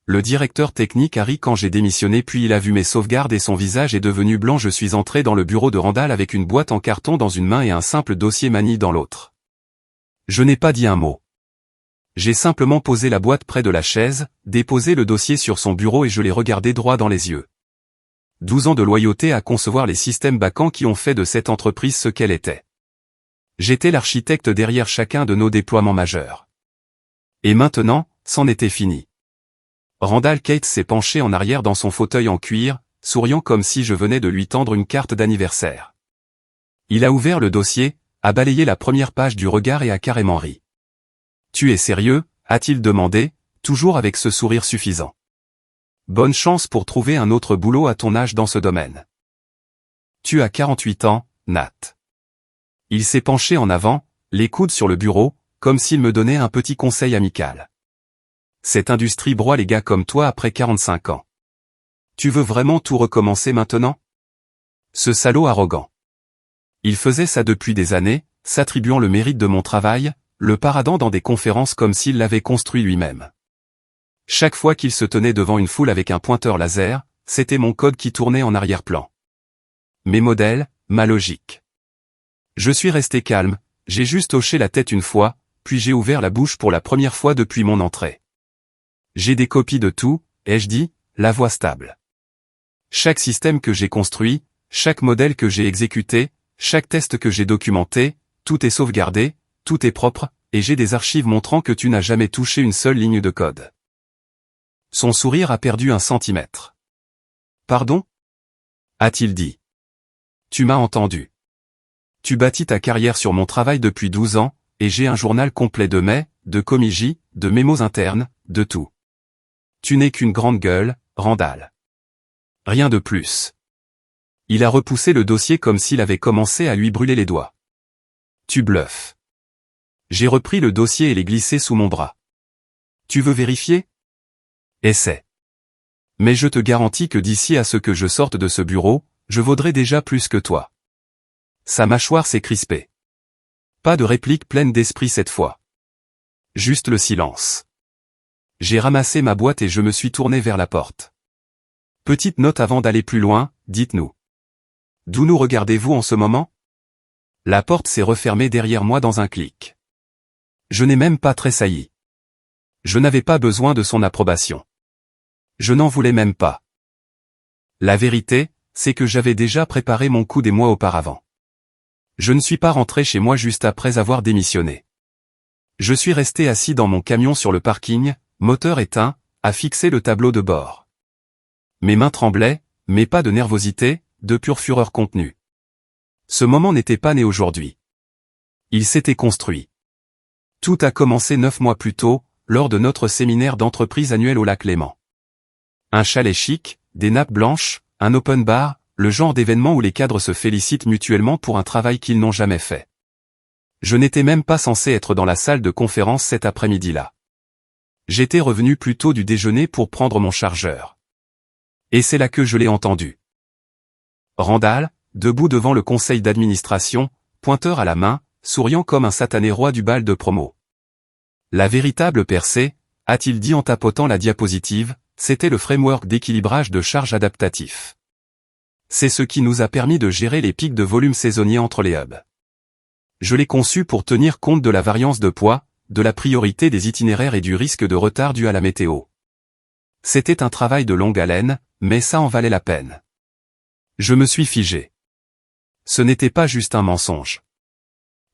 le directeur technique a ri quand j'ai démissionné puis il a vu mes sauvegardes et son visage est devenu blanc. Je suis entré dans le bureau de Randall avec une boîte en carton dans une main et un simple dossier Mani dans l'autre. Je n'ai pas dit un mot. J'ai simplement posé la boîte près de la chaise, déposé le dossier sur son bureau et je l'ai regardé droit dans les yeux. 12 ans de loyauté à concevoir les systèmes Bacan qui ont fait de cette entreprise ce qu'elle était. J'étais l'architecte derrière chacun de nos déploiements majeurs. Et maintenant, c'en était fini. Randall Cates s'est penché en arrière dans son fauteuil en cuir, souriant comme si je venais de lui tendre une carte d'anniversaire. Il a ouvert le dossier, a balayé la première page du regard et a carrément ri. « Tu es sérieux ?» a-t-il demandé, toujours avec ce sourire suffisant. « Bonne chance pour trouver un autre boulot à ton âge dans ce domaine. »« Tu as 48 ans, Nat. » Il s'est penché en avant, les coudes sur le bureau, comme s'il me donnait un petit conseil amical. Cette industrie broie les gars comme toi après 45 ans. Tu veux vraiment tout recommencer maintenant? Ce salaud arrogant. Il faisait ça depuis des années, s'attribuant le mérite de mon travail, le paradant dans des conférences comme s'il l'avait construit lui-même. Chaque fois qu'il se tenait devant une foule avec un pointeur laser, c'était mon code qui tournait en arrière-plan. Mes modèles, ma logique. Je suis resté calme, j'ai juste hoché la tête une fois, puis j'ai ouvert la bouche pour la première fois depuis mon entrée. J'ai des copies de tout, ai-je dit, la voix stable. Chaque système que j'ai construit, chaque modèle que j'ai exécuté, chaque test que j'ai documenté, tout est sauvegardé, tout est propre, et j'ai des archives montrant que tu n'as jamais touché une seule ligne de code. Son sourire a perdu 1 centimètre. Pardon? A-t-il dit. Tu m'as entendu. Tu bâtis ta carrière sur mon travail depuis 12 ans, et j'ai un journal complet de mails, de comigies, de mémos internes, de tout. Tu n'es qu'une grande gueule, Randall. Rien de plus. Il a repoussé le dossier comme s'il avait commencé à lui brûler les doigts. Tu bluffes. J'ai repris le dossier et l'ai glissé sous mon bras. Tu veux vérifier? Essaie. Mais je te garantis que d'ici à ce que je sorte de ce bureau, je vaudrai déjà plus que toi. Sa mâchoire s'est crispée. Pas de réplique pleine d'esprit cette fois. Juste le silence. J'ai ramassé ma boîte et je me suis tourné vers la porte. Petite note avant d'aller plus loin, dites-nous. D'où nous regardez-vous en ce moment? La porte s'est refermée derrière moi dans un clic. Je n'ai même pas tressailli. Je n'avais pas besoin de son approbation. Je n'en voulais même pas. La vérité, c'est que j'avais déjà préparé mon coup des mois auparavant. Je ne suis pas rentré chez moi juste après avoir démissionné. Je suis resté assis dans mon camion sur le parking, moteur éteint, à fixer le tableau de bord. Mes mains tremblaient, mais pas de nervosité, de pure fureur contenue. Ce moment n'était pas né aujourd'hui. Il s'était construit. Tout a commencé 9 mois plus tôt, lors de notre séminaire d'entreprise annuel au lac Léman. Un chalet chic, des nappes blanches, un open bar, le genre d'événement où les cadres se félicitent mutuellement pour un travail qu'ils n'ont jamais fait. Je n'étais même pas censé être dans la salle de conférence cet après-midi-là. J'étais revenu plus tôt du déjeuner pour prendre mon chargeur. Et c'est là que je l'ai entendu. Randall, debout devant le conseil d'administration, pointeur à la main, souriant comme un satané roi du bal de promo. La véritable percée, a-t-il dit en tapotant la diapositive, c'était le framework d'équilibrage de charge adaptatif. C'est ce qui nous a permis de gérer les pics de volume saisonniers entre les hubs. Je l'ai conçu pour tenir compte de la variance de poids, de la priorité des itinéraires et du risque de retard dû à la météo. C'était un travail de longue haleine, mais ça en valait la peine. Je me suis figé. Ce n'était pas juste un mensonge.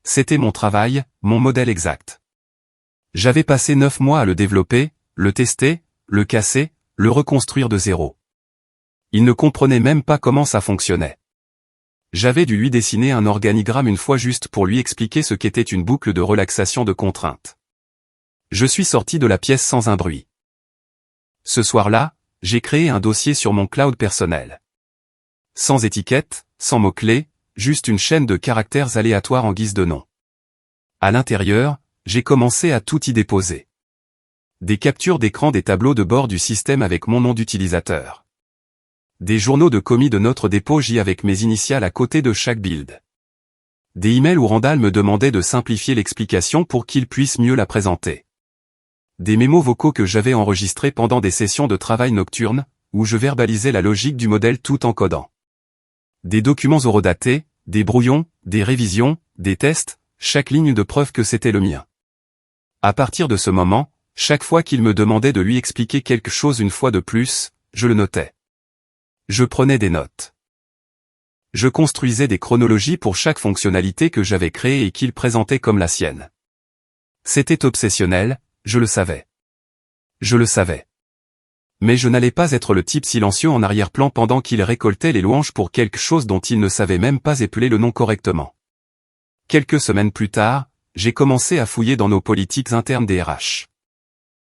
C'était mon travail, mon modèle exact. J'avais passé 9 mois à le développer, le tester, le casser, le reconstruire de zéro. Il ne comprenait même pas comment ça fonctionnait. J'avais dû lui dessiner un organigramme une fois juste pour lui expliquer ce qu'était une boucle de relaxation de contrainte. Je suis sorti de la pièce sans un bruit. Ce soir-là, j'ai créé un dossier sur mon cloud personnel. Sans étiquette, sans mots-clés, juste une chaîne de caractères aléatoires en guise de nom. À l'intérieur, j'ai commencé à tout y déposer. Des captures d'écran des tableaux de bord du système avec mon nom d'utilisateur. Des journaux de commis de notre dépôt J avec mes initiales à côté de chaque build. Des emails où Randall me demandait de simplifier l'explication pour qu'il puisse mieux la présenter. des mémos vocaux que j'avais enregistrés pendant des sessions de travail nocturnes, où je verbalisais la logique du modèle tout en codant. Des documents horodatés, des brouillons, des révisions, des tests, chaque ligne de preuve que c'était le mien. À partir de ce moment, chaque fois qu'il me demandait de lui expliquer quelque chose une fois de plus, je le notais. Je prenais des notes. Je construisais des chronologies pour chaque fonctionnalité que j'avais créée et qu'il présentait comme la sienne. C'était obsessionnel, je le savais. Je le savais. Mais je n'allais pas être le type silencieux en arrière-plan pendant qu'il récoltait les louanges pour quelque chose dont il ne savait même pas épeler le nom correctement. Quelques semaines plus tard, j'ai commencé à fouiller dans nos politiques internes des RH.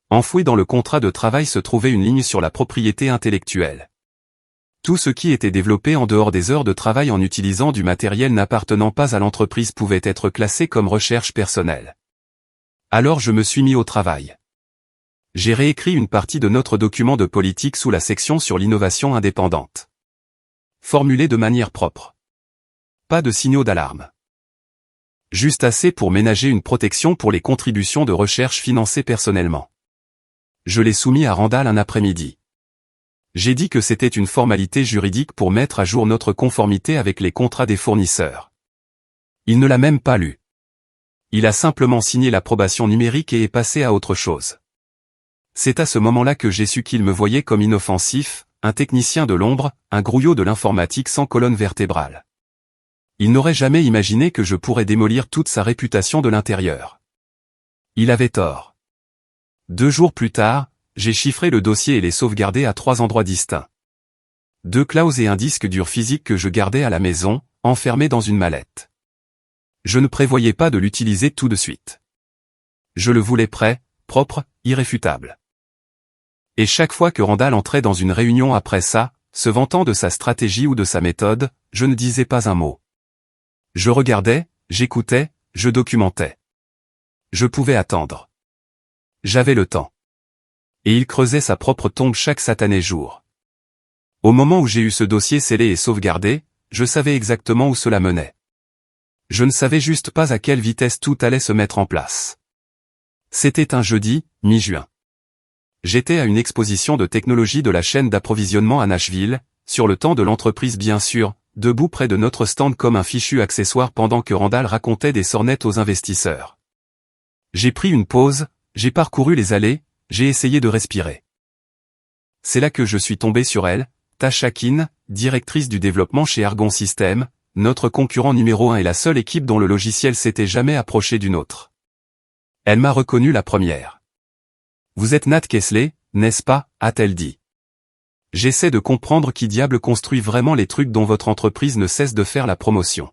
Enfoui dans le contrat de travail se trouvait une ligne sur la propriété intellectuelle. Tout ce qui était développé en dehors des heures de travail en utilisant du matériel n'appartenant pas à l'entreprise pouvait être classé comme recherche personnelle. Alors je me suis mis au travail. J'ai réécrit une partie de notre document de politique sous la section sur l'innovation indépendante. Formulé de manière propre. Pas de signaux d'alarme. Juste assez pour ménager une protection pour les contributions de recherche financées personnellement. Je l'ai soumis à Randall un après-midi. J'ai dit que c'était une formalité juridique pour mettre à jour notre conformité avec les contrats des fournisseurs. Il ne l'a même pas lu. Il a simplement signé l'approbation numérique et est passé à autre chose. C'est à ce moment-là que j'ai su qu'il me voyait comme inoffensif, un technicien de l'ombre, un grouillot de l'informatique sans colonne vertébrale. Il n'aurait jamais imaginé que je pourrais démolir toute sa réputation de l'intérieur. Il avait tort. 2 jours plus tard, j'ai chiffré le dossier et les sauvegardé à 3 endroits distincts. 2 clouds et un disque dur physique que je gardais à la maison, enfermé dans une mallette. Je ne prévoyais pas de l'utiliser tout de suite. Je le voulais prêt, propre, irréfutable. Et chaque fois que Randall entrait dans une réunion après ça, se vantant de sa stratégie ou de sa méthode, je ne disais pas un mot. Je regardais, j'écoutais, je documentais. Je pouvais attendre. J'avais le temps. Et il creusait sa propre tombe chaque satané jour. Au moment où j'ai eu ce dossier scellé et sauvegardé, je savais exactement où cela menait. Je ne savais juste pas à quelle vitesse tout allait se mettre en place. C'était un jeudi, mi-juin. J'étais à une exposition de technologie de la chaîne d'approvisionnement à Nashville, sur le temps de l'entreprise bien sûr, debout près de notre stand comme un fichu accessoire pendant que Randall racontait des sornettes aux investisseurs. J'ai pris une pause, j'ai parcouru les allées, j'ai essayé de respirer. C'est là que je suis tombé sur elle, Tasha Keen, directrice du développement chez Argon Systems, notre concurrent numéro 1 et la seule équipe dont le logiciel s'était jamais approché d'une autre. Elle m'a reconnu la première. Vous êtes Nat Kesley, n'est-ce pas, a-t-elle dit. J'essaie de comprendre qui diable construit vraiment les trucs dont votre entreprise ne cesse de faire la promotion.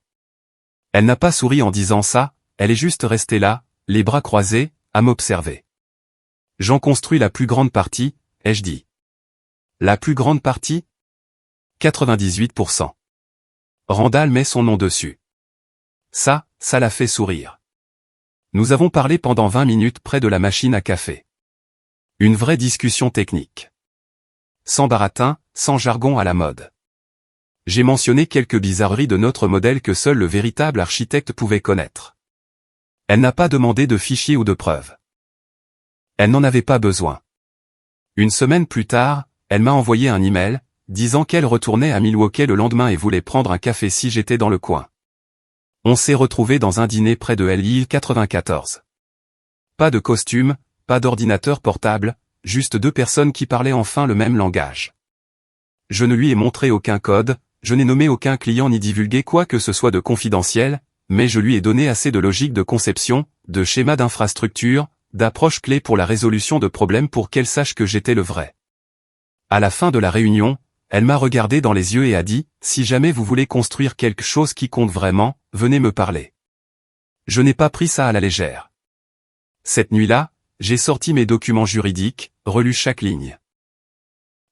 Elle n'a pas souri en disant ça, elle est juste restée là, les bras croisés, à m'observer. J'en construis la plus grande partie, ai-je dit. La plus grande partie ? 98%. Randall met son nom dessus. Ça l'a fait sourire. Nous avons parlé pendant 20 minutes près de la machine à café. Une vraie discussion technique. Sans baratin, sans jargon à la mode. J'ai mentionné quelques bizarreries de notre modèle que seul le véritable architecte pouvait connaître. Elle n'a pas demandé de fichiers ou de preuves. Elle n'en avait pas besoin. Une semaine plus tard, elle m'a envoyé un email, disant qu'elle retournait à Milwaukee le lendemain et voulait prendre un café si j'étais dans le coin. On s'est retrouvés dans un dîner près de LI 94. Pas de costume, pas d'ordinateur portable, juste 2 personnes qui parlaient enfin le même langage. Je ne lui ai montré aucun code, je n'ai nommé aucun client ni divulgué quoi que ce soit de confidentiel, mais je lui ai donné assez de logique de conception, de schéma d'infrastructure, d'approche clé pour la résolution de problèmes pour qu'elle sache que j'étais le vrai. À la fin de la réunion, elle m'a regardé dans les yeux et a dit, si jamais vous voulez construire quelque chose qui compte vraiment, venez me parler. Je n'ai pas pris ça à la légère. Cette nuit-là, j'ai sorti mes documents juridiques, relu chaque ligne.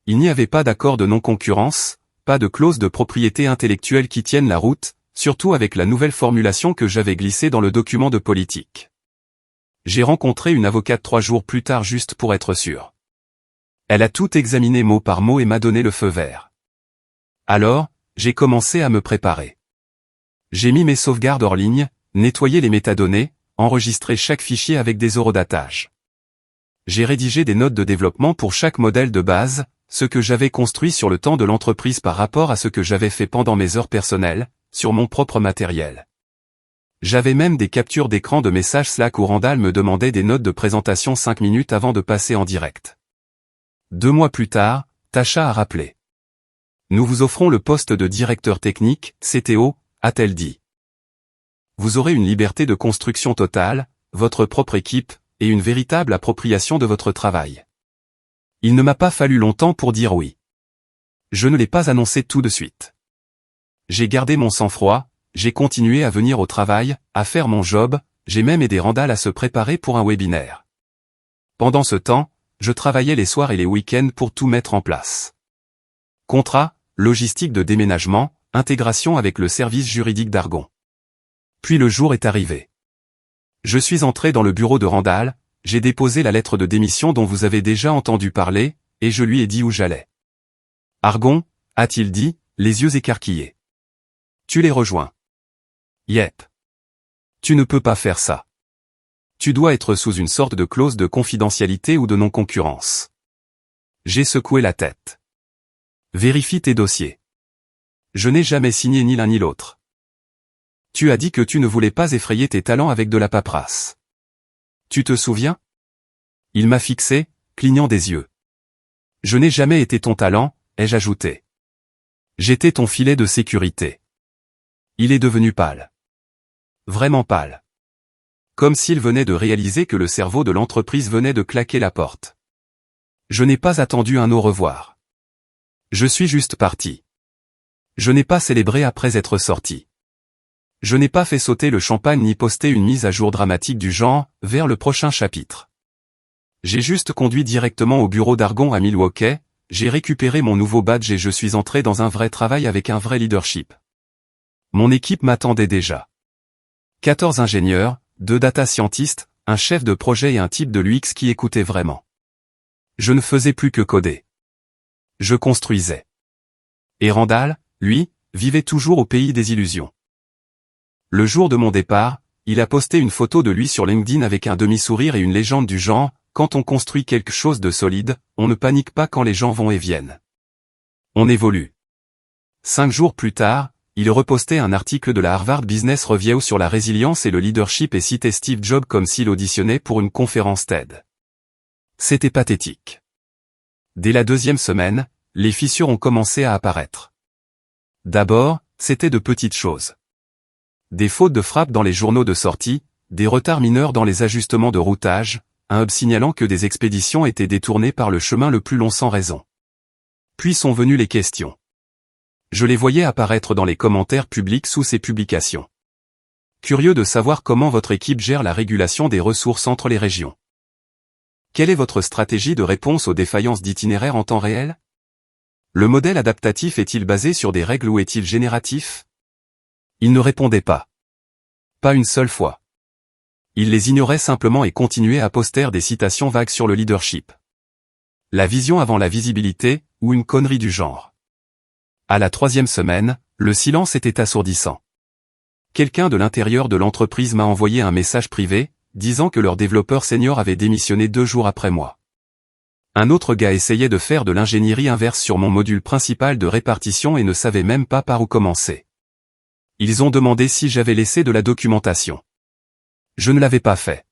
Il n'y avait pas d'accord de non-concurrence, pas de clause de propriété intellectuelle qui tienne la route, surtout avec la nouvelle formulation que j'avais glissée dans le document de politique. J'ai rencontré une avocate 3 jours plus tard juste pour être sûr. Elle a tout examiné mot par mot et m'a donné le feu vert. Alors, j'ai commencé à me préparer. J'ai mis mes sauvegardes hors ligne, nettoyé les métadonnées, enregistré chaque fichier avec des horodatages. J'ai rédigé des notes de développement pour chaque modèle de base, ce que j'avais construit sur le temps de l'entreprise par rapport à ce que j'avais fait pendant mes heures personnelles, sur mon propre matériel. J'avais même des captures d'écran de messages Slack où Randall me demandait des notes de présentation 5 minutes avant de passer en direct. 2 mois plus tard, Tasha a rappelé. Nous vous offrons le poste de directeur technique, CTO, a-t-elle dit. Vous aurez une liberté de construction totale, votre propre équipe, et une véritable appropriation de votre travail. Il ne m'a pas fallu longtemps pour dire oui. Je ne l'ai pas annoncé tout de suite. J'ai gardé mon sang-froid, j'ai continué à venir au travail, à faire mon job, j'ai même aidé Randall à se préparer pour un webinaire. Pendant ce temps, je travaillais les soirs et les week-ends pour tout mettre en place. Contrat, logistique de déménagement, intégration avec le service juridique d'Argon. Puis le jour est arrivé. Je suis entré dans le bureau de Randall, j'ai déposé la lettre de démission dont vous avez déjà entendu parler, et je lui ai dit où j'allais. Argon, a-t-il dit, les yeux écarquillés. Tu les rejoins. Yep. Tu ne peux pas faire ça. Tu dois être sous une sorte de clause de confidentialité ou de non-concurrence. J'ai secoué la tête. Vérifie tes dossiers. Je n'ai jamais signé ni l'un ni l'autre. Tu as dit que tu ne voulais pas effrayer tes talents avec de la paperasse. Tu te souviens? Il m'a fixé, clignant des yeux. Je n'ai jamais été ton talent, ai-je ajouté. J'étais ton filet de sécurité. Il est devenu pâle. Vraiment pâle. Comme s'il venait de réaliser que le cerveau de l'entreprise venait de claquer la porte. Je n'ai pas attendu un au revoir. Je suis juste parti. Je n'ai pas célébré après être sorti. Je n'ai pas fait sauter le champagne ni posté une mise à jour dramatique du genre, vers le prochain chapitre. J'ai juste conduit directement au bureau d'Argon à Milwaukee, j'ai récupéré mon nouveau badge et je suis entré dans un vrai travail avec un vrai leadership. Mon équipe m'attendait déjà. 14 ingénieurs, 2 data scientists, un chef de projet et un type de l'UX qui écoutait vraiment. Je ne faisais plus que coder. Je construisais. Et Randall, lui, vivait toujours au pays des illusions. Le jour de mon départ, il a posté une photo de lui sur LinkedIn avec un demi-sourire et une légende du genre, quand on construit quelque chose de solide, on ne panique pas quand les gens vont et viennent. On évolue. 5 jours plus tard, il repostait un article de la Harvard Business Review sur la résilience et le leadership et citait Steve Jobs comme s'il auditionnait pour une conférence TED. C'était pathétique. Dès la 2e semaine, les fissures ont commencé à apparaître. D'abord, c'était de petites choses. Des fautes de frappe dans les journaux de sortie, des retards mineurs dans les ajustements de routage, un hub signalant que des expéditions étaient détournées par le chemin le plus long sans raison. Puis sont venues les questions. Je les voyais apparaître dans les commentaires publics sous ces publications. Curieux de savoir comment votre équipe gère la régulation des ressources entre les régions. Quelle est votre stratégie de réponse aux défaillances d'itinéraire en temps réel? Le modèle adaptatif est-il basé sur des règles ou est-il génératif? Il ne répondait pas. Pas une seule fois. Il les ignorait simplement et continuait à poster des citations vagues sur le leadership. La vision avant la visibilité, ou une connerie du genre. À la 3e semaine, le silence était assourdissant. Quelqu'un de l'intérieur de l'entreprise m'a envoyé un message privé, disant que leur développeur senior avait démissionné 2 jours après moi. Un autre gars essayait de faire de l'ingénierie inverse sur mon module principal de répartition et ne savait même pas par où commencer. Ils ont demandé si j'avais laissé de la documentation. Je ne l'avais pas fait.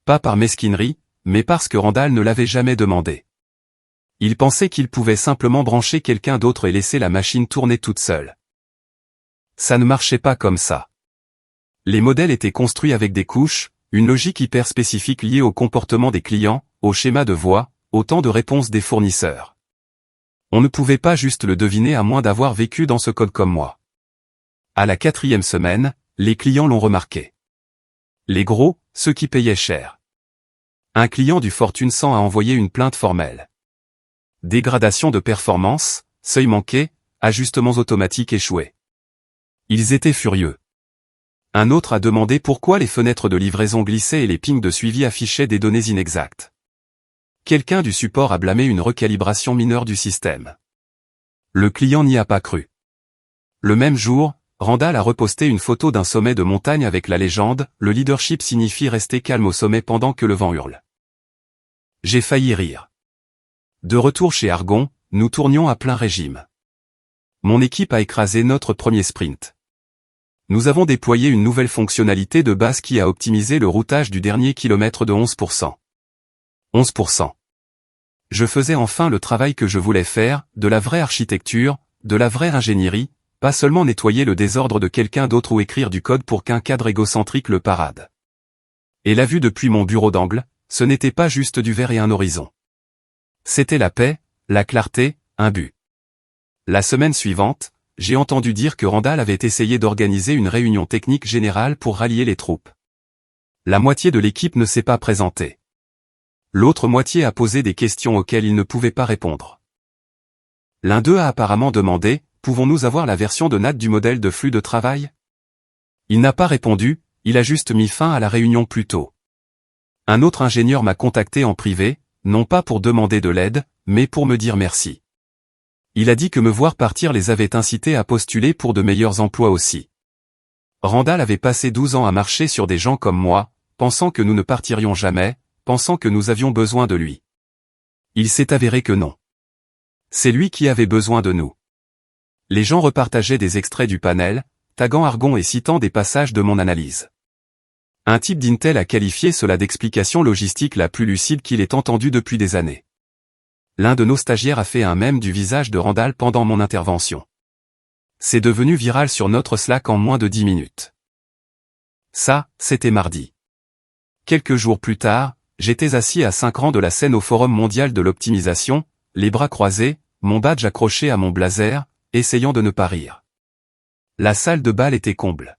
Pas par mesquinerie, mais parce que Randall ne l'avait jamais demandé. Il pensait qu'il pouvait simplement brancher quelqu'un d'autre et laisser la machine tourner toute seule. Ça ne marchait pas comme ça. Les modèles étaient construits avec des couches, une logique hyper spécifique liée au comportement des clients, au schéma de voix, au temps de réponse des fournisseurs. On ne pouvait pas juste le deviner à moins d'avoir vécu dans ce code comme moi. À la 4e semaine, les clients l'ont remarqué. Les gros, ceux qui payaient cher. Un client du Fortune 100 a envoyé une plainte formelle. Dégradation de performance, seuil manqué, ajustements automatiques échoués. Ils étaient furieux. Un autre a demandé pourquoi les fenêtres de livraison glissaient et les pings de suivi affichaient des données inexactes. Quelqu'un du support a blâmé une recalibration mineure du système. Le client n'y a pas cru. Le même jour, Randall a reposté une photo d'un sommet de montagne avec la légende « Le leadership signifie rester calme au sommet pendant que le vent hurle ». J'ai failli rire. De retour chez Argon, nous tournions à plein régime. Mon équipe a écrasé notre premier sprint. Nous avons déployé une nouvelle fonctionnalité de base qui a optimisé le routage du dernier kilomètre de 11%. 11%. Je faisais enfin le travail que je voulais faire, de la vraie architecture, de la vraie ingénierie, pas seulement nettoyer le désordre de quelqu'un d'autre ou écrire du code pour qu'un cadre égocentrique le parade. Et la vue depuis mon bureau d'angle, ce n'était pas juste du verre et un horizon. C'était la paix, la clarté, un but. La semaine suivante, j'ai entendu dire que Randall avait essayé d'organiser une réunion technique générale pour rallier les troupes. La moitié de l'équipe ne s'est pas présentée. L'autre moitié a posé des questions auxquelles il ne pouvait pas répondre. L'un d'eux a apparemment demandé, pouvons-nous avoir la version de NAT du modèle de flux de travail? Il n'a pas répondu, il a juste mis fin à la réunion plus tôt. Un autre ingénieur m'a contacté en privé, non pas pour demander de l'aide, mais pour me dire merci. Il a dit que me voir partir les avait incités à postuler pour de meilleurs emplois aussi. Randall avait passé 12 ans à marcher sur des gens comme moi, pensant que nous ne partirions jamais, pensant que nous avions besoin de lui. Il s'est avéré que non. C'est lui qui avait besoin de nous. Les gens repartageaient des extraits du panel, taguant Argon et citant des passages de mon analyse. Un type d'Intel a qualifié cela d'explication logistique la plus lucide qu'il ait entendue depuis des années. L'un de nos stagiaires a fait un mème du visage de Randall pendant mon intervention. C'est devenu viral sur notre Slack en moins de 10 minutes. Ça, c'était mardi. Quelques jours plus tard, j'étais assis à 5 rangs de la scène au Forum mondial de l'optimisation, les bras croisés, mon badge accroché à mon blazer, essayant de ne pas rire. La salle de bal était comble.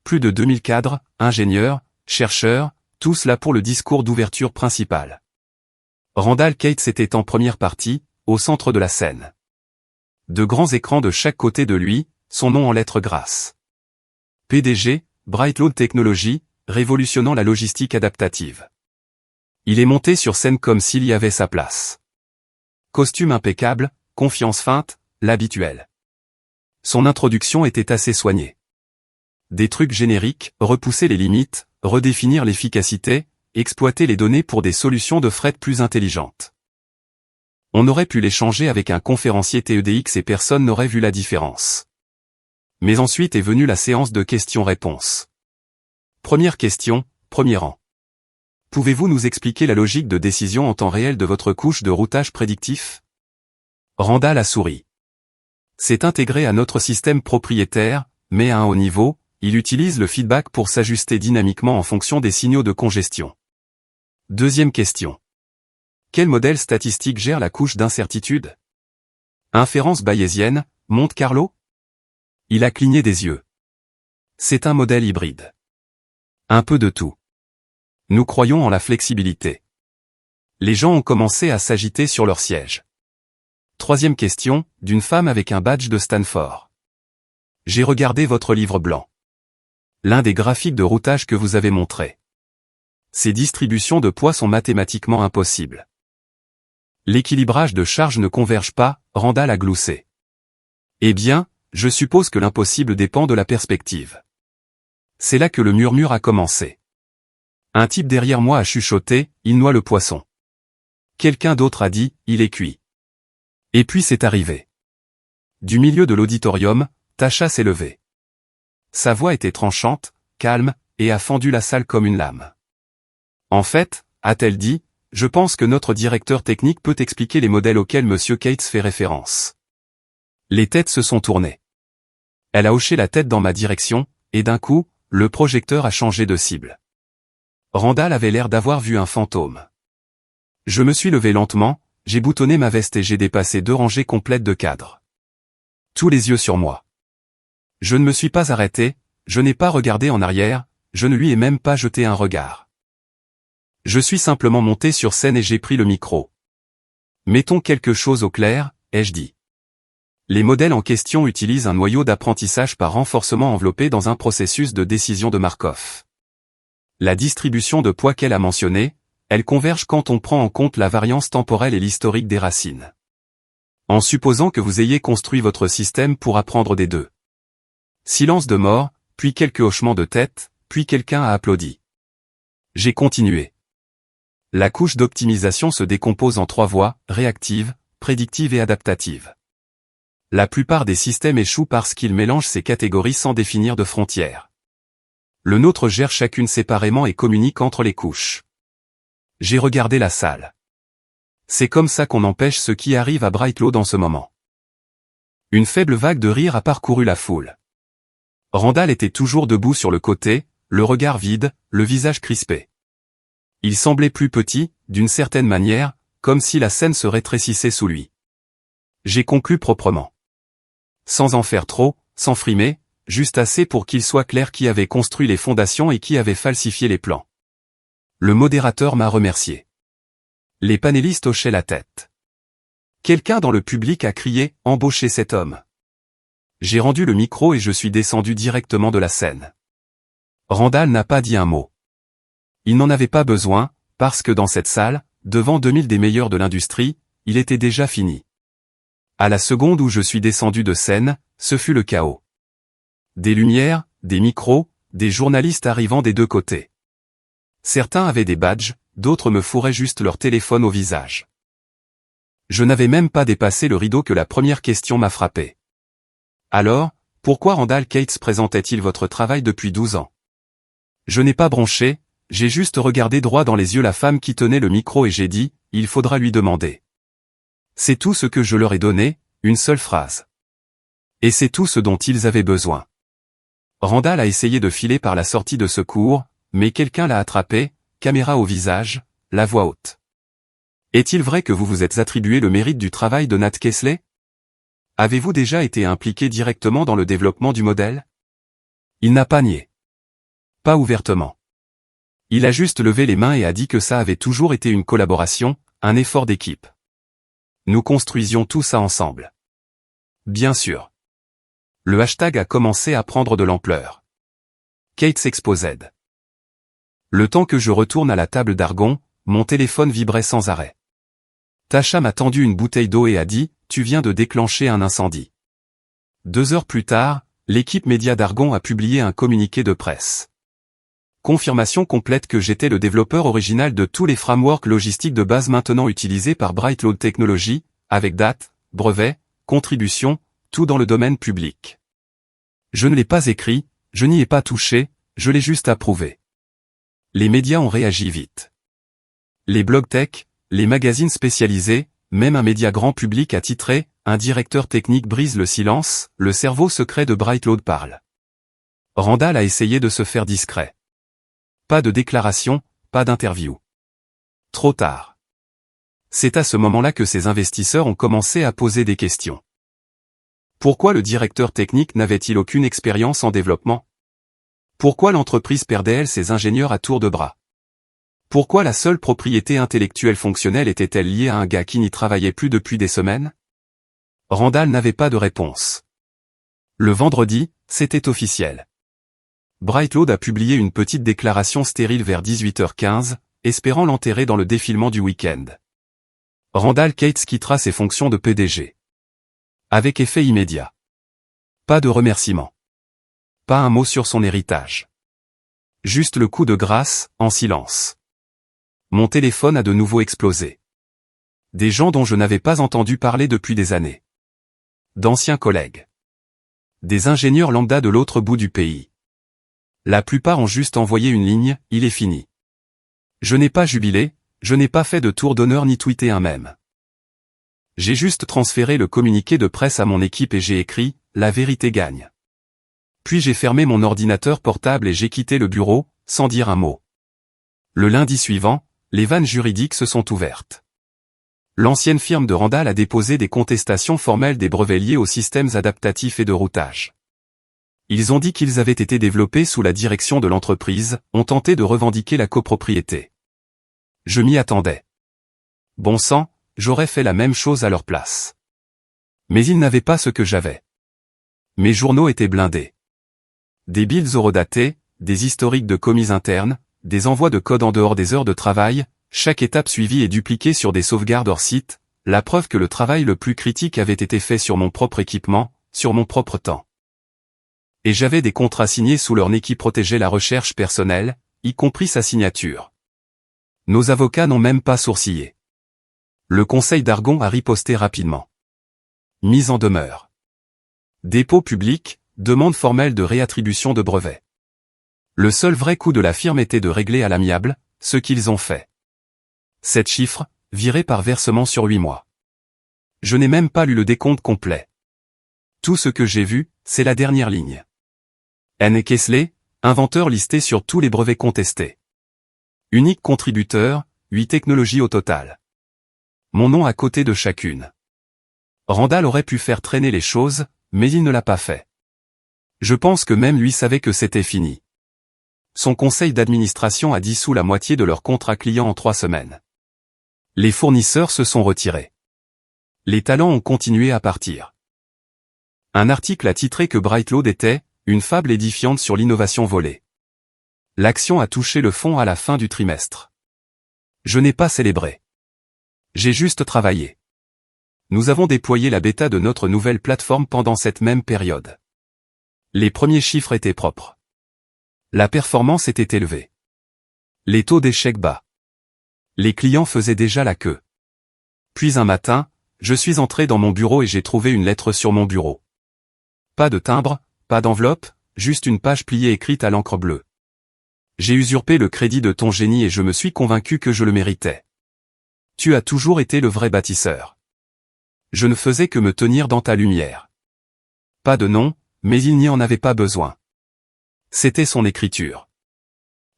Plus de 2000 cadres, ingénieurs, chercheurs, tous là pour le discours d'ouverture principal. Randall Cates était en première partie, au centre de la scène. De grands écrans de chaque côté de lui, son nom en lettres grasses. PDG, Brightload Technologies, révolutionnant la logistique adaptative. Il est monté sur scène comme s'il y avait sa place. Costume impeccable, confiance feinte, l'habituel. Son introduction était assez soignée. Des trucs génériques, repousser les limites, redéfinir l'efficacité, exploiter les données pour des solutions de fret plus intelligentes. On aurait pu l'échanger avec un conférencier TEDx et personne n'aurait vu la différence. Mais ensuite est venue la séance de questions-réponses. Première question, premier rang. Pouvez-vous nous expliquer la logique de décision en temps réel de votre couche de routage prédictif? Randall a souri. C'est intégré à notre système propriétaire, mais à un haut niveau, il utilise le feedback pour s'ajuster dynamiquement en fonction des signaux de congestion. Deuxième question. Quel modèle statistique gère la couche d'incertitude? Inférence bayésienne, Monte-Carlo? Il a cligné des yeux. C'est un modèle hybride. Un peu de tout. Nous croyons en la flexibilité. Les gens ont commencé à s'agiter sur leur siège. Troisième question, d'une femme avec un badge de Stanford. J'ai regardé votre livre blanc. L'un des graphiques de routage que vous avez montré. Ces distributions de poids sont mathématiquement impossibles. L'équilibrage de charge ne converge pas, Randall a gloussé. Eh bien, je suppose que l'impossible dépend de la perspective. C'est là que le murmure a commencé. Un type derrière moi a chuchoté, il noie le poisson. Quelqu'un d'autre a dit, il est cuit. Et puis c'est arrivé. Du milieu de l'auditorium, Tasha s'est levée. Sa voix était tranchante, calme, et a fendu la salle comme une lame. En fait, a-t-elle dit, je pense que notre directeur technique peut expliquer les modèles auxquels M. Cates fait référence. Les têtes se sont tournées. Elle a hoché la tête dans ma direction, et d'un coup, le projecteur a changé de cible. Randall avait l'air d'avoir vu un fantôme. Je me suis levé lentement, j'ai boutonné ma veste et j'ai dépassé 2 rangées complètes de cadres. Tous les yeux sur moi. Je ne me suis pas arrêté, je n'ai pas regardé en arrière, je ne lui ai même pas jeté un regard. Je suis simplement monté sur scène et j'ai pris le micro. Mettons quelque chose au clair, ai-je dit. Les modèles en question utilisent un noyau d'apprentissage par renforcement enveloppé dans un processus de décision de Markov. La distribution de poids qu'elle a mentionnée, elle converge quand on prend en compte la variance temporelle et l'historique des racines. En supposant que vous ayez construit votre système pour apprendre des deux. Silence de mort, puis quelques hochements de tête, puis quelqu'un a applaudi. J'ai continué. La couche d'optimisation se décompose en 3 voies, réactive, prédictive et adaptative. La plupart des systèmes échouent parce qu'ils mélangent ces catégories sans définir de frontières. Le nôtre gère chacune séparément et communique entre les couches. J'ai regardé la salle. C'est comme ça qu'on empêche ce qui arrive à Brightload en ce moment. Une faible vague de rire a parcouru la foule. Randall était toujours debout sur le côté, le regard vide, le visage crispé. Il semblait plus petit, d'une certaine manière, comme si la scène se rétrécissait sous lui. J'ai conclu proprement. Sans en faire trop, sans frimer, juste assez pour qu'il soit clair qui avait construit les fondations et qui avait falsifié les plans. Le modérateur m'a remercié. Les panélistes hochaient la tête. Quelqu'un dans le public a crié « Embauchez cet homme ». J'ai rendu le micro et je suis descendu directement de la scène. Randall n'a pas dit un mot. Il n'en avait pas besoin, parce que dans cette salle, devant 2000 des meilleurs de l'industrie, il était déjà fini. À la seconde où je suis descendu de scène, ce fut le chaos. Des lumières, des micros, des journalistes arrivant des deux côtés. Certains avaient des badges, d'autres me fourraient juste leur téléphone au visage. Je n'avais même pas dépassé le rideau que la première question m'a frappé. Alors, pourquoi Randall Cates présentait-il votre travail depuis 12 ans? Je n'ai pas bronché, j'ai juste regardé droit dans les yeux la femme qui tenait le micro et j'ai dit, il faudra lui demander. C'est tout ce que je leur ai donné, une seule phrase. Et c'est tout ce dont ils avaient besoin. Randall a essayé de filer par la sortie de secours, mais quelqu'un l'a attrapé, caméra au visage, la voix haute. Est-il vrai que vous vous êtes attribué le mérite du travail de Nat Kesley? Avez-vous déjà été impliqué directement dans le développement du modèle? Il n'a pas nié. Pas ouvertement. Il a juste levé les mains et a dit que ça avait toujours été une collaboration, un effort d'équipe. Nous construisions tout ça ensemble. Bien sûr. Le hashtag a commencé à prendre de l'ampleur. Cates Exposed. Le temps que je retourne à la table d'argon, mon téléphone vibrait sans arrêt. Tasha m'a tendu une bouteille d'eau et a dit, tu viens de déclencher un incendie. 2 heures plus tard, l'équipe média d'Argon a publié un communiqué de presse. Confirmation complète que j'étais le développeur original de tous les frameworks logistiques de base maintenant utilisés par Brightload Technologies, avec date, brevet, contribution, tout dans le domaine public. Je ne l'ai pas écrit, je n'y ai pas touché, je l'ai juste approuvé. Les médias ont réagi vite. Les blogs tech, les magazines spécialisés, même un média grand public a titré « Un directeur technique brise le silence, le cerveau secret de Brightload parle ». Randall a essayé de se faire discret. Pas de déclaration, pas d'interview. Trop tard. C'est à ce moment-là que ses investisseurs ont commencé à poser des questions. Pourquoi le directeur technique n'avait-il aucune expérience en développement? Pourquoi l'entreprise perdait-elle ses ingénieurs à tour de bras? Pourquoi la seule propriété intellectuelle fonctionnelle était-elle liée à un gars qui n'y travaillait plus depuis des semaines? Randall n'avait pas de réponse. Le vendredi, c'était officiel. Brightload a publié une petite déclaration stérile vers 18h15, espérant l'enterrer dans le défilement du week-end. Randall Cates quittera ses fonctions de PDG. Avec effet immédiat. Pas de remerciement. Pas un mot sur son héritage. Juste le coup de grâce, en silence. Mon téléphone a de nouveau explosé. Des gens dont je n'avais pas entendu parler depuis des années. D'anciens collègues. Des ingénieurs lambda de l'autre bout du pays. La plupart ont juste envoyé une ligne, il est fini. Je n'ai pas jubilé, je n'ai pas fait de tour d'honneur ni tweeté un mème. J'ai juste transféré le communiqué de presse à mon équipe et j'ai écrit « La vérité gagne ». Puis j'ai fermé mon ordinateur portable et j'ai quitté le bureau, sans dire un mot. Le lundi suivant, les vannes juridiques se sont ouvertes. L'ancienne firme de Randall a déposé des contestations formelles des brevets liés aux systèmes adaptatifs et de routage. Ils ont dit qu'ils avaient été développés sous la direction de l'entreprise, ont tenté de revendiquer la copropriété. Je m'y attendais. Bon sang, j'aurais fait la même chose à leur place. Mais ils n'avaient pas ce que j'avais. Mes journaux étaient blindés. Des builds horodatés, des historiques de commis internes, des envois de code en dehors des heures de travail, chaque étape suivie et dupliquée sur des sauvegardes hors site, la preuve que le travail le plus critique avait été fait sur mon propre équipement, sur mon propre temps. Et j'avais des contrats signés sous leur nez qui protégeaient la recherche personnelle, y compris sa signature. Nos avocats n'ont même pas sourcillé. Le conseil d'Argon a riposté rapidement. Mise en demeure. Dépôt public, demande formelle de réattribution de brevet. Le seul vrai coup de la firme était de régler à l'amiable, ce qu'ils ont fait. 7 chiffres, virés par versement sur 8 mois. Je n'ai même pas lu le décompte complet. Tout ce que j'ai vu, c'est la dernière ligne. N. Kesley, inventeur listé sur tous les brevets contestés. Unique contributeur, 8 technologies au total. Mon nom à côté de chacune. Randall aurait pu faire traîner les choses, mais il ne l'a pas fait. Je pense que même lui savait que c'était fini. Son conseil d'administration a dissous la moitié de leur contrat client en 3 semaines. Les fournisseurs se sont retirés. Les talents ont continué à partir. Un article a titré que Brightload était « une fable édifiante sur l'innovation volée ». L'action a touché le fond à la fin du trimestre. Je n'ai pas célébré. J'ai juste travaillé. Nous avons déployé la bêta de notre nouvelle plateforme pendant cette même période. Les premiers chiffres étaient propres. La performance était élevée. Les taux d'échec bas. Les clients faisaient déjà la queue. Puis un matin, je suis entré dans mon bureau et j'ai trouvé une lettre sur mon bureau. Pas de timbre, pas d'enveloppe, juste une page pliée écrite à l'encre bleue. J'ai usurpé le crédit de ton génie et je me suis convaincu que je le méritais. Tu as toujours été le vrai bâtisseur. Je ne faisais que me tenir dans ta lumière. Pas de nom, mais il n'y en avait pas besoin. C'était son écriture.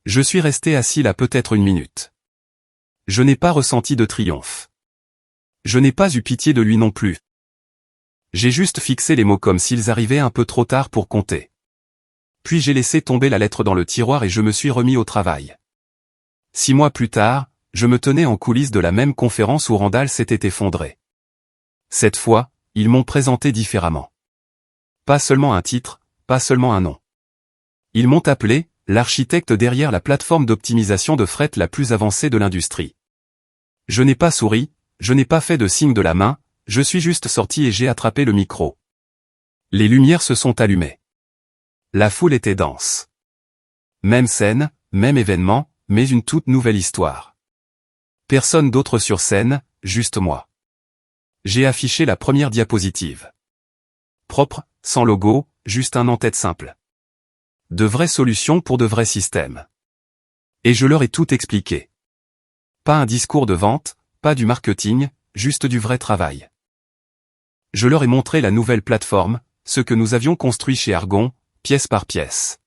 Je suis resté assis là peut-être 1 minute. Je n'ai pas ressenti de triomphe. Je n'ai pas eu pitié de lui non plus. J'ai juste fixé les mots comme s'ils arrivaient un peu trop tard pour compter. Puis j'ai laissé tomber la lettre dans le tiroir et je me suis remis au travail. 6 mois plus tard, je me tenais en coulisses de la même conférence où Randall s'était effondré. Cette fois, ils m'ont présenté différemment. Pas seulement un titre, pas seulement un nom. Ils m'ont appelé l'architecte derrière la plateforme d'optimisation de fret la plus avancée de l'industrie. Je n'ai pas souri, je n'ai pas fait de signe de la main, je suis juste sorti et j'ai attrapé le micro. Les lumières se sont allumées. La foule était dense. Même scène, même événement, mais une toute nouvelle histoire. Personne d'autre sur scène, juste moi. J'ai affiché la première diapositive. Propre, sans logo, juste un en-tête simple. De vraies solutions pour de vrais systèmes. Et je leur ai tout expliqué. Pas un discours de vente, pas du marketing, juste du vrai travail. Je leur ai montré la nouvelle plateforme, ce que nous avions construit chez Argon, pièce par pièce.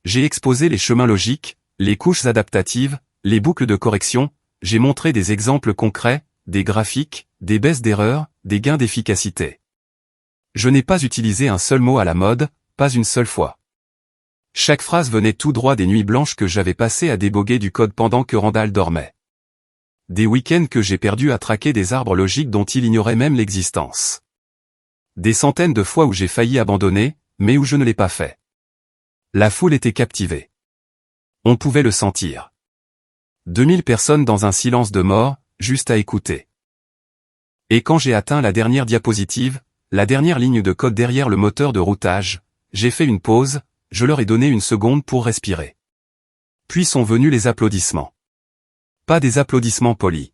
J'ai exposé les chemins logiques, les couches adaptatives, les boucles de correction, j'ai montré des exemples concrets, des graphiques, des baisses d'erreurs, des gains d'efficacité. Je n'ai pas utilisé un seul mot à la mode, pas une seule fois. Chaque phrase venait tout droit des nuits blanches que j'avais passées à déboguer du code pendant que Randall dormait. Des week-ends que j'ai perdus à traquer des arbres logiques dont il ignorait même l'existence. Des centaines de fois où j'ai failli abandonner, mais où je ne l'ai pas fait. La foule était captivée. On pouvait le sentir. 2000 personnes dans un silence de mort, juste à écouter. Et quand j'ai atteint la dernière diapositive, la dernière ligne de code derrière le moteur de routage, j'ai fait une pause, je leur ai donné 1 seconde pour respirer. Puis sont venus les applaudissements. Pas des applaudissements polis.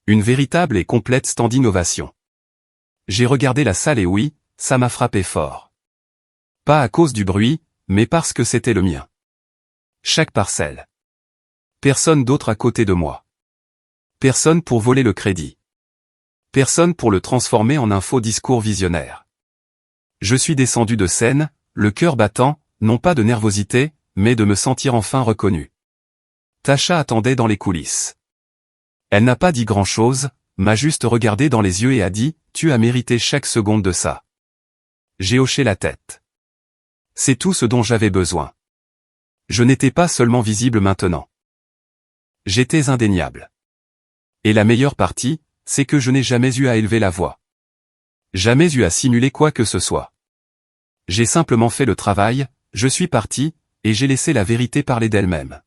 Une véritable et complète standing ovation. J'ai regardé la salle et oui, ça m'a frappé fort. Pas à cause du bruit, mais parce que c'était le mien. Chaque parcelle. Personne d'autre à côté de moi. Personne pour voler le crédit. Personne pour le transformer en un faux discours visionnaire. Je suis descendu de scène, le cœur battant, non pas de nervosité, mais de me sentir enfin reconnu. Tasha attendait dans les coulisses. Elle n'a pas dit grand-chose, m'a juste regardé dans les yeux et a dit « Tu as mérité chaque seconde de ça ». J'ai hoché la tête. C'est tout ce dont j'avais besoin. Je n'étais pas seulement visible maintenant. J'étais indéniable. Et la meilleure partie, c'est que je n'ai jamais eu à élever la voix. Jamais eu à simuler quoi que ce soit. J'ai simplement fait le travail, je suis parti, et j'ai laissé la vérité parler d'elle-même.